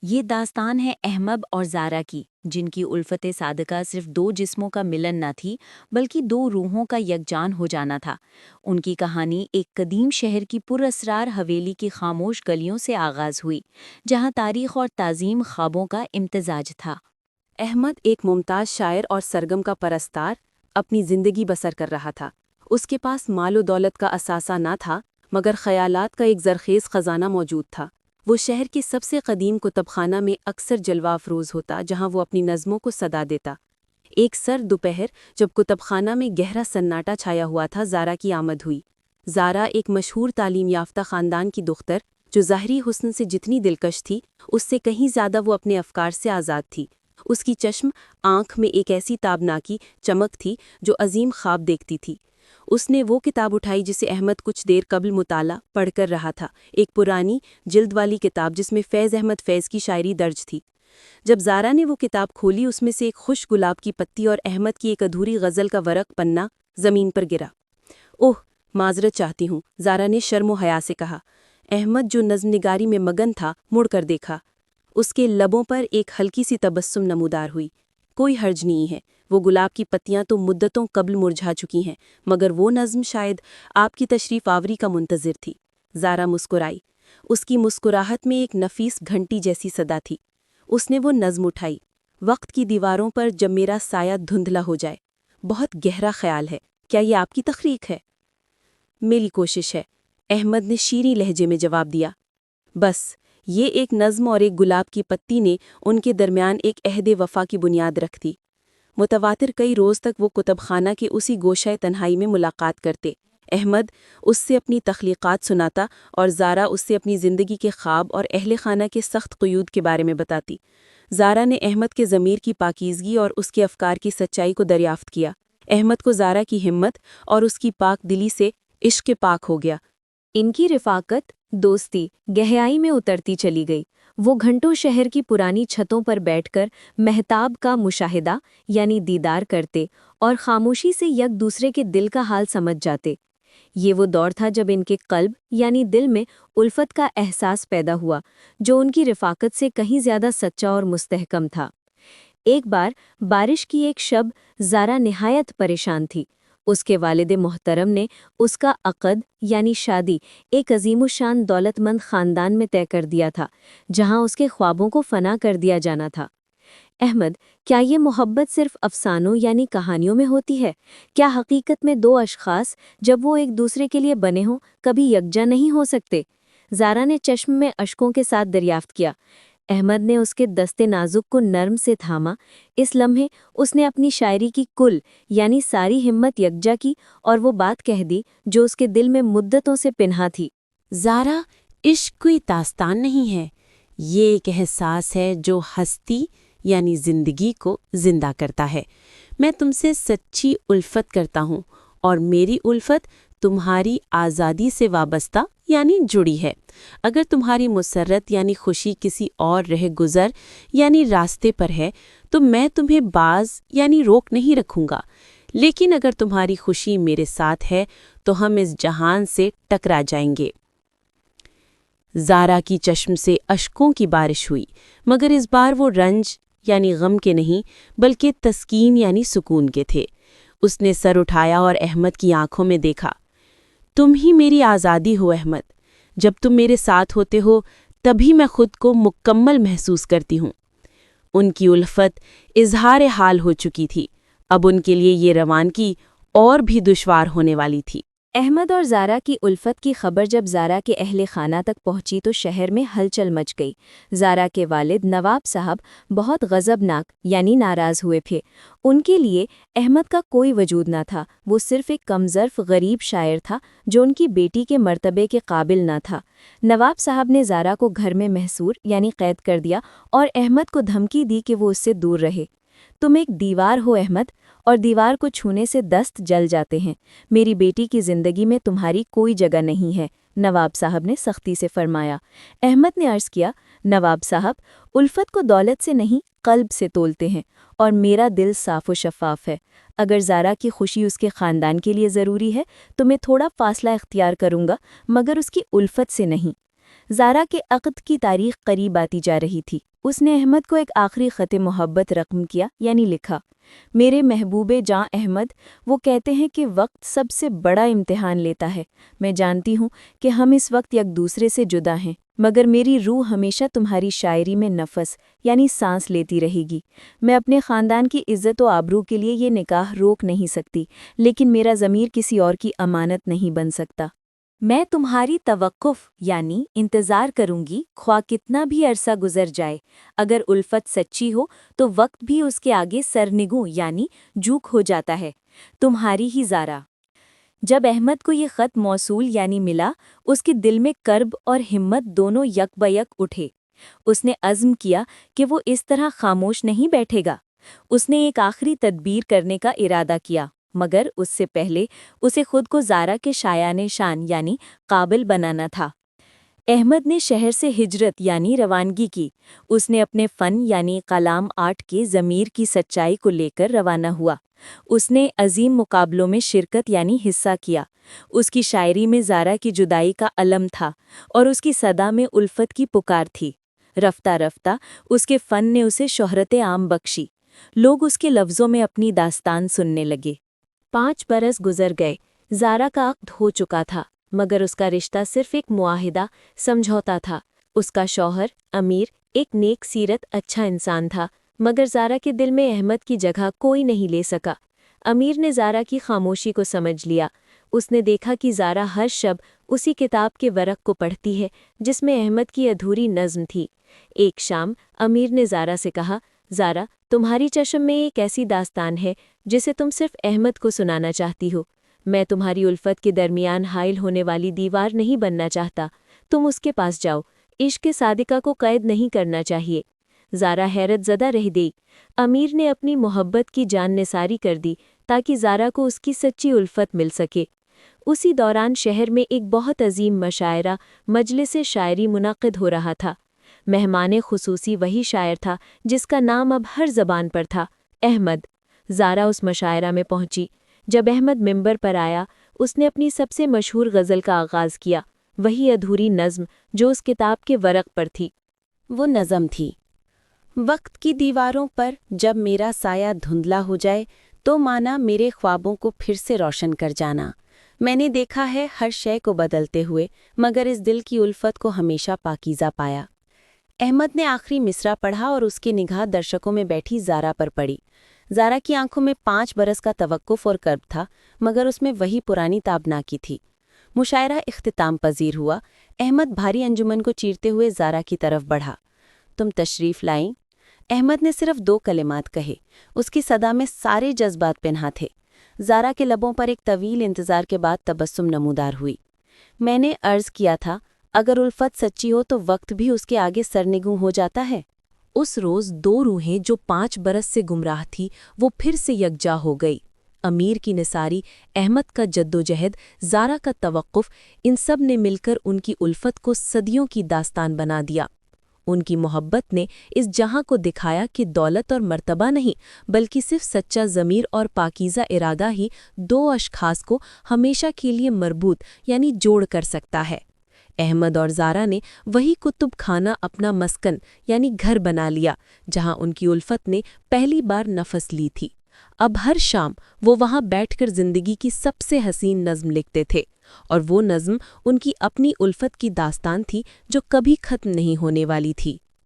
یہ داستان ہے احمد اور زارا کی، جن کی الفت صادقہ صرف دو جسموں کا ملن نہ تھی بلکہ دو روحوں کا یکجان ہو جانا تھا۔ ان کی کہانی ایک قدیم شہر کی پراسرار حویلی کی خاموش گلیوں سے آغاز ہوئی، جہاں تاریخ اور تعظیم خوابوں کا امتزاج تھا۔ احمد ایک ممتاز شاعر اور سرگم کا پرستار اپنی زندگی بسر کر رہا تھا۔ اس کے پاس مال و دولت کا اثاثہ نہ تھا، مگر خیالات کا ایک زرخیز خزانہ موجود تھا۔ وہ شہر کے سب سے قدیم کتب خانہ میں اکثر جلوہ افروز ہوتا، جہاں وہ اپنی نظموں کو صدا دیتا۔ ایک سرد دوپہر جب کتب خانہ میں گہرا سناٹا چھایا ہوا تھا، زارا کی آمد ہوئی۔ زارا ایک مشہور تعلیم یافتہ خاندان کی دختر، جو ظاہری حسن سے جتنی دلکش تھی، اس سے کہیں زیادہ وہ اپنے افکار سے آزاد تھی۔ اس کی چشم آنکھ میں ایک ایسی تابناکی چمک تھی جو عظیم خواب دیکھتی تھی۔ اس نے وہ کتاب اٹھائی جسے احمد کچھ دیر قبل مطالعہ پڑھ کر رہا تھا، ایک پرانی جلد والی کتاب جس میں فیض احمد فیض کی شاعری درج تھی۔ جب زارا نے وہ کتاب کھولی، اس میں سے ایک خوش گلاب کی پتی اور احمد کی ایک ادھوری غزل کا ورق پنہ زمین پر گرا۔ اوہ، معذرت چاہتی ہوں، زارا نے شرم و حیا سے کہا۔ احمد جو نظم نگاری میں مگن تھا، مڑ کر دیکھا۔ اس کے لبوں پر ایک ہلکی سی تبسم نمودار ہوئی۔ کوئی حرج نہیں ہے، وہ گلاب کی پتیاں تو مدتوں قبل مرجھا چکی ہیں، مگر وہ نظم شاید آپ کی تشریف آوری کا منتظر تھی۔ زارا مسکرائی۔ اس کی مسکراہٹ میں ایک نفیس گھنٹی جیسی صدا تھی۔ اس نے وہ نظم اٹھائی۔ وقت کی دیواروں پر جب میرا سایہ دھندلا ہو جائے۔ بہت گہرا خیال ہے، کیا یہ آپ کی تخلیق ہے؟ میری کوشش ہے، احمد نے شیریں لہجے میں جواب دیا۔ بس یہ ایک نظم اور ایک گلاب کی پتی نے ان کے درمیان ایک عہد وفا کی بنیاد رکھ دی۔ متواتر کئی روز تک وہ کتب خانہ کے اسی گوشہ تنہائی میں ملاقات کرتے۔ احمد اس سے اپنی تخلیقات سناتا اور زارا اس سے اپنی زندگی کے خواب اور اہل خانہ کے سخت قیود کے بارے میں بتاتی۔ زارا نے احمد کے ضمیر کی پاکیزگی اور اس کے افکار کی سچائی کو دریافت کیا۔ احمد کو زارا کی ہمت اور اس کی پاک دلی سے عشق پاک ہو گیا۔ ان کی رفاقت، دوستی گہرائی میں اترتی چلی گئی۔ وہ گھنٹوں شہر کی پرانی چھتوں پر بیٹھ کر مہتاب کا مشاہدہ یعنی دیدار کرتے اور خاموشی سے یک دوسرے کے دل کا حال سمجھ جاتے۔ یہ وہ دور تھا جب ان کے قلب یعنی دل میں الفت کا احساس پیدا ہوا، جو ان کی رفاقت سے کہیں زیادہ سچا اور مستحکم تھا۔ ایک بار بارش کی ایک شب زارا نہایت پریشان تھی۔ اس کے والد محترم نے اس کا عقد یعنی شادی ایک عظیم الشان دولت مند خاندان میں طے کر دیا تھا، جہاں اس کے خوابوں کو فنا کر دیا جانا تھا۔ احمد، کیا یہ محبت صرف افسانوں یعنی کہانیوں میں ہوتی ہے؟ کیا حقیقت میں دو اشخاص جب وہ ایک دوسرے کے لیے بنے ہوں کبھی یکجا نہیں ہو سکتے؟ زارا نے چشم میں اشکوں کے ساتھ دریافت کیا۔ احمد نے اس کے دستے نازک کو نرم سے تھاما۔ اس لمحے اس نے اپنی شاعری کی کل یعنی ساری ہمت یکجا کی اور وہ بات کہہ دی جو اس کے دل میں مدتوں سے پنہا تھی۔ زارا، عشق کوئی داستان نہیں ہے، یہ ایک احساس ہے جو ہستی یعنی زندگی کو زندہ کرتا ہے۔ میں تم سے سچی الفت کرتا ہوں اور میری الفت تمہاری آزادی سے وابستہ یعنی جڑی ہے۔ اگر تمہاری مسرت یعنی خوشی کسی اور رہ گزر یعنی راستے پر ہے تو میں تمہیں باز یعنی روک نہیں رکھوں گا، لیکن اگر تمہاری خوشی میرے ساتھ ہے تو ہم اس جہان سے ٹکرا جائیں گے۔ زارا کی چشم سے اشکوں کی بارش ہوئی، مگر اس بار وہ رنج یعنی غم کے نہیں بلکہ تسکین یعنی سکون کے تھے۔ اس نے سر اٹھایا اور احمد کی آنکھوں میں دیکھا۔ تم ہی میری آزادی ہو احمد، جب تم میرے ساتھ ہوتے ہو تبھی میں خود کو مکمل محسوس کرتی ہوں۔ ان کی الفت اظہار حال ہو چکی تھی، اب ان کے لیے یہ روانگی اور بھی دشوار ہونے والی تھی۔ احمد اور زارا کی الفت کی خبر جب زارا کے اہل خانہ تک پہنچی تو شہر میں ہلچل مچ گئی۔ زارا کے والد نواب صاحب بہت غضبناک یعنی ناراض ہوئے تھے۔ ان کے لیے احمد کا کوئی وجود نہ تھا، وہ صرف ایک کمظرف غریب شاعر تھا جو ان کی بیٹی کے مرتبے کے قابل نہ تھا۔ نواب صاحب نے زارا کو گھر میں محصور یعنی قید کر دیا اور احمد کو دھمکی دی کہ وہ اس سے دور رہے۔ تم ایک دیوار ہو احمد، اور دیوار کو چھونے سے دست جل جاتے ہیں۔ میری بیٹی کی زندگی میں تمہاری کوئی جگہ نہیں ہے، نواب صاحب نے سختی سے فرمایا۔ احمد نے عرض کیا، نواب صاحب، الفت کو دولت سے نہیں قلب سے تولتے ہیں، اور میرا دل صاف و شفاف ہے۔ اگر زارا کی خوشی اس کے خاندان کے لیے ضروری ہے تو میں تھوڑا فاصلہ اختیار کروں گا، مگر اس کی الفت سے نہیں۔ زارا کے عقد کی تاریخ قریب آتی جا رہی تھی۔ اس نے احمد کو ایک آخری خط محبت رقم کیا، یعنی لکھا، میرے محبوب جاں احمد، وہ کہتے ہیں کہ وقت سب سے بڑا امتحان لیتا ہے۔ میں جانتی ہوں کہ ہم اس وقت یک دوسرے سے جدا ہیں، مگر میری روح ہمیشہ تمہاری شاعری میں نفس یعنی سانس لیتی رہے گی۔ میں اپنے خاندان کی عزت و آبرو کے لیے یہ نکاح روک نہیں سکتی، لیکن میرا ضمیر کسی اور کی امانت نہیں بن سکتا۔ میں تمہاری توقف یعنی انتظار کروں گی، خواہ کتنا بھی عرصہ گزر جائے۔ اگر الفت سچی ہو تو وقت بھی اس کے آگے سرنگوں یعنی جھوک ہو جاتا ہے۔ تمہاری ہی زارا۔ جب احمد کو یہ خط موصول یعنی ملا، اس کے دل میں کرب اور ہمت دونوں یک بیک اٹھے۔ اس نے عزم کیا کہ وہ اس طرح خاموش نہیں بیٹھے گا۔ اس نے ایک آخری تدبیر کرنے کا ارادہ کیا، مگر اس سے پہلے اسے خود کو زارا کے شایان شان یعنی قابل بنانا تھا۔ احمد نے شہر سے ہجرت یعنی روانگی کی۔ اس نے اپنے فن یعنی کلام آرٹ کے ضمیر کی سچائی کو لے کر روانہ ہوا۔ اس نے عظیم مقابلوں میں شرکت یعنی حصہ کیا۔ اس کی شاعری میں زارا کی جدائی کا علم تھا اور اس کی صدا میں الفت کی پکار تھی۔ رفتہ رفتہ اس کے فن نے اسے شہرت عام بخشی۔ لوگ اس کے لفظوں میں اپنی داستان سننے لگے۔ 5 برس گزر گئے۔ زارا کا عقد ہو چکا تھا، مگر اس کا رشتہ صرف ایک معاہدہ، سمجھوتا تھا۔ اس کا شوہر امیر ایک نیک سیرت اچھا انسان تھا، مگر زارا کے دل میں احمد کی جگہ کوئی نہیں لے سکا۔ امیر نے زارا کی خاموشی کو سمجھ لیا۔ اس نے دیکھا کہ زارا ہر شب اسی کتاب کے ورق کو پڑھتی ہے جس میں احمد کی ادھوری نظم تھی۔ ایک شام امیر نے زارا سے کہا، زارا، تمہاری چشم میں ایک ایسی داستان ہے جسے تم صرف احمد کو سنانا چاہتی ہو۔ میں تمہاری الفت کے درمیان حائل ہونے والی دیوار نہیں بننا چاہتا۔ تم اس کے پاس جاؤ۔ عشق صادقہ کو قید نہیں کرنا چاہیے۔ زارا حیرت زدہ رہ گئی۔ امیر نے اپنی محبت کی جان نثاری کر دی تاکہ زارا کو اس کی سچی الفت مل سکے۔ اسی دوران شہر میں ایک بہت عظیم مشاعرہ مجلس شاعری منعقد ہو رہا تھا۔ مہمان خصوصی وہی شاعر تھا جس کا نام اب ہر زبان پر تھا، احمد۔ زارا اس مشاعرہ میں پہنچی۔ جب احمد ممبر پر آیا، اس نے اپنی سب سے مشہور غزل کا آغاز کیا، وہی ادھوری نظم جو اس کتاب کے ورق پر تھی۔ وہ نظم تھی، وقت کی دیواروں پر جب میرا سایہ دھندلا ہو جائے تو مانا میرے خوابوں کو پھر سے روشن کر جانا۔ میں نے دیکھا ہے ہر شے کو بدلتے ہوئے، مگر اس دل کی الفت کو ہمیشہ پاکیزہ پایا۔ احمد نے آخری مصرع پڑھا اور اس کی نگاہ درشکوں میں بیٹھی زارا پر پڑی۔ زارا کی آنکھوں میں 5 برس کا توقف اور کرب تھا، مگر اس میں وہی پرانی تابناکی تھی۔ مشاعرہ اختتام پذیر ہوا۔ احمد بھاری انجمن کو چیرتے ہوئے زارا کی طرف بڑھا۔ تم تشریف لائیں؟ احمد نے صرف 2 کلمات کہے، اس کی صدا میں سارے جذبات پنہاں تھے۔ زارا کے لبوں پر ایک طویل انتظار کے بعد تبسم نمودار ہوئی۔ میں نے عرض کیا تھا، اگر الفت سچی ہو تو وقت بھی اس کے آگے سرنگوں ہو جاتا ہے۔ اس روز 2 روحیں جو 5 برس سے گمراہ تھی وہ پھر سے یکجا ہو گئی۔ امیر کی نثاری، احمد کا جدوجہد، زارا کا توقف، ان سب نے مل کر ان کی الفت کو صدیوں کی داستان بنا دیا۔ ان کی محبت نے اس جہاں کو دکھایا کہ دولت اور مرتبہ نہیں، بلکہ صرف سچا ضمیر اور پاکیزہ ارادہ ہی 2 اشخاص کو ہمیشہ کے لیے مربوط یعنی جوڑ کر سکتا ہے۔ احمد اور زارا نے وہی کتب خانہ اپنا مسکن یعنی گھر بنا لیا جہاں ان کی الفت نے پہلی بار نفس لی تھی۔ اب ہر شام وہ وہاں بیٹھ کر زندگی کی سب سے حسین نظم لکھتے تھے، اور وہ نظم ان کی اپنی الفت کی داستان تھی جو کبھی ختم نہیں ہونے والی تھی۔